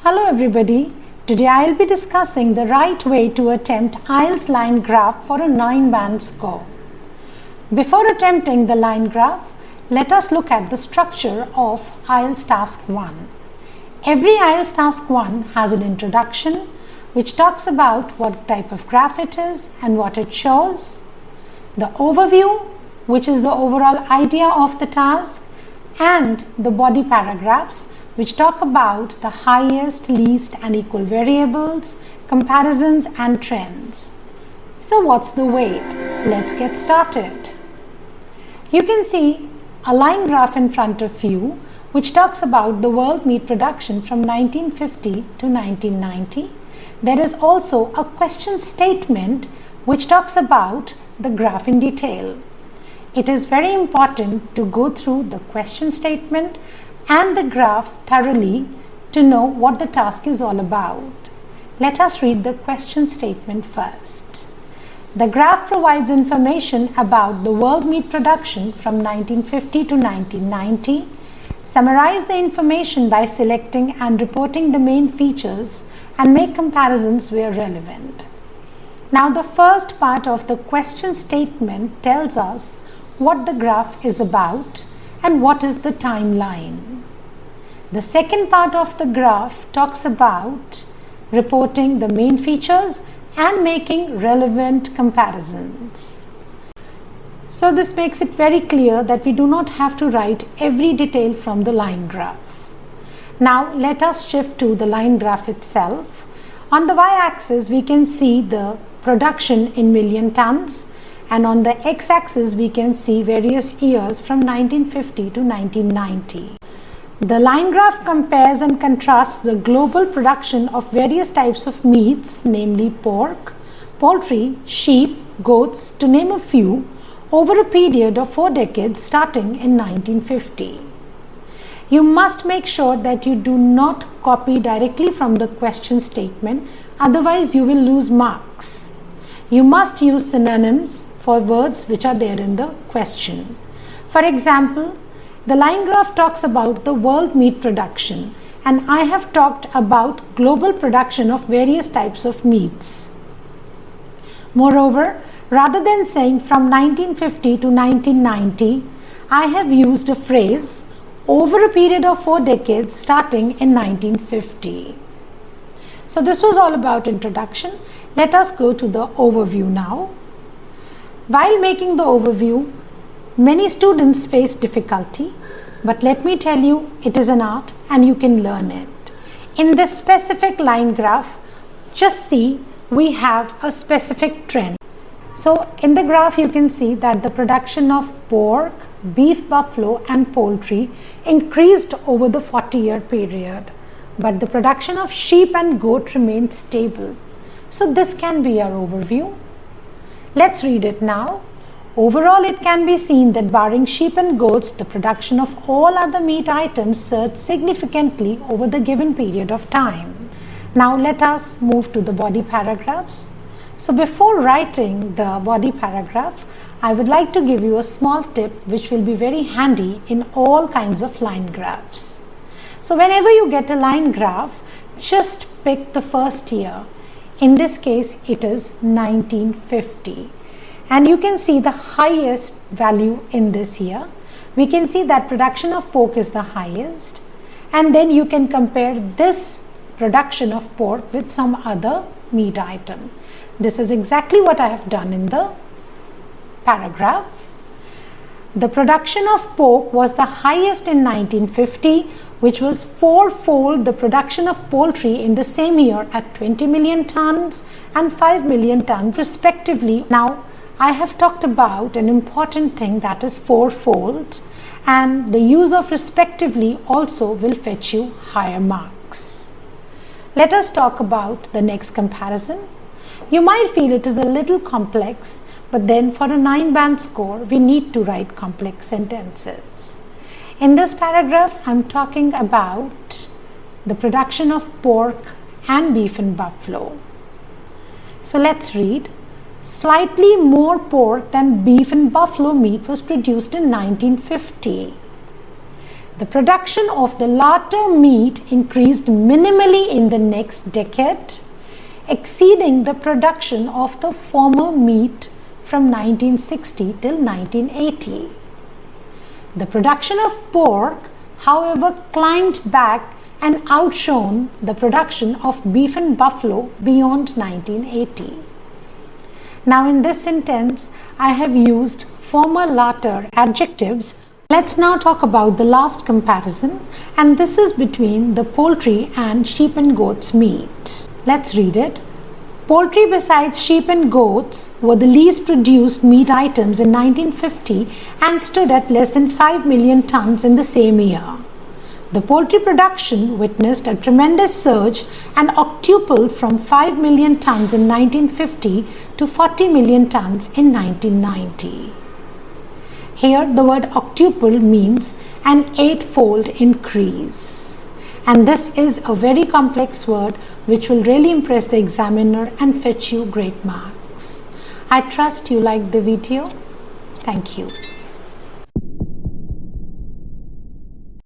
Hello everybody. Today I will be discussing the right way to attempt IELTS line graph for a 9-band score. Before attempting the line graph, let us look at the structure of IELTS Task 1. Every IELTS Task 1 has an introduction which talks about what type of graph it is and what it shows, the overview, which is the overall idea of the task, and the body paragraphs, which talk about the highest, least and equal variables, comparisons and trends. So what's the weight? Let's get started. You can see a line graph in front of you which talks about the world meat production from 1950 to 1990. There is also a question statement which talks about the graph in detail. It is very important to go through the question statement and the graph thoroughly to know what the task is all about. Let us read the question statement first. The graph provides information about the world meat production from 1950 to 1990. Summarize the information by selecting and reporting the main features and make comparisons where relevant. Now the first part of the question statement tells us what the graph is about and what is the timeline. The second part of the graph talks about reporting the main features and making relevant comparisons. So this makes it very clear that we do not have to write every detail from the line graph. Now let us shift to the line graph itself. On the y-axis we can see the production in million tons, and on the x-axis we can see various years from 1950 to 1990. The line graph compares and contrasts the global production of various types of meats, namely pork, poultry, sheep, goats, to name a few, over a period of 4 decades starting in 1950. You must make sure that you do not copy directly from the question statement, otherwise you will lose marks. You must use synonyms for words which are there in the question. For example, the line graph talks about the world meat production, and I have talked about global production of various types of meats. Moreover, rather than saying from 1950 to 1990, I have used a phrase over a period of 4 decades starting in 1950. So this was all about introduction. Let us go to the overview now. While making the overview, many students face difficulty, but let me tell you, it is an art and you can learn it. In this specific line graph, just see we have a specific trend. So in the graph you can see that the production of pork, beef buffalo and poultry increased over the 40-year period, but the production of sheep and goat remained stable. So this can be our overview. Let's read it now. Overall, it can be seen that barring sheep and goats, the production of all other meat items surged significantly over the given period of time. Now let us move to the body paragraphs. So before writing the body paragraph, I would like to give you a small tip which will be very handy in all kinds of line graphs. So whenever you get a line graph, just pick the first year. In this case, it is 1950. And you can see the highest value in this year. We can see that production of pork is the highest. And then you can compare this production of pork with some other meat item. This is exactly what I have done in the paragraph. The production of pork was the highest in 1950, which was 4-fold the production of poultry in the same year at 20 million tons and 5 million tons respectively. Now, I have talked about an important thing, that is 4-fold, and the use of respectively also will fetch you higher marks. Let us talk about the next comparison. You might feel it is a little complex, but then for a 9-band score, we need to write complex sentences. In this paragraph, I'm talking about the production of pork and beef and buffalo. So let's read. Slightly more pork than beef and buffalo meat was produced in 1950. The production of the latter meat increased minimally in the next decade, exceeding the production of the former meat from 1960 till 1980. The production of pork, however, climbed back and outshone the production of beef and buffalo beyond 1980. Now in this sentence, I have used former latter adjectives. Let's now talk about the last comparison, and this is between the poultry and sheep and goats meat. Let's read it. Poultry besides sheep and goats were the least produced meat items in 1950 and stood at less than 5 million tons in the same year. The poultry production witnessed a tremendous surge and octupled from 5 million tons in 1950 to 40 million tons in 1990. Here the word octuple means an 8-fold increase. And this is a very complex word which will really impress the examiner and fetch you great marks. I trust you liked the video. Thank you.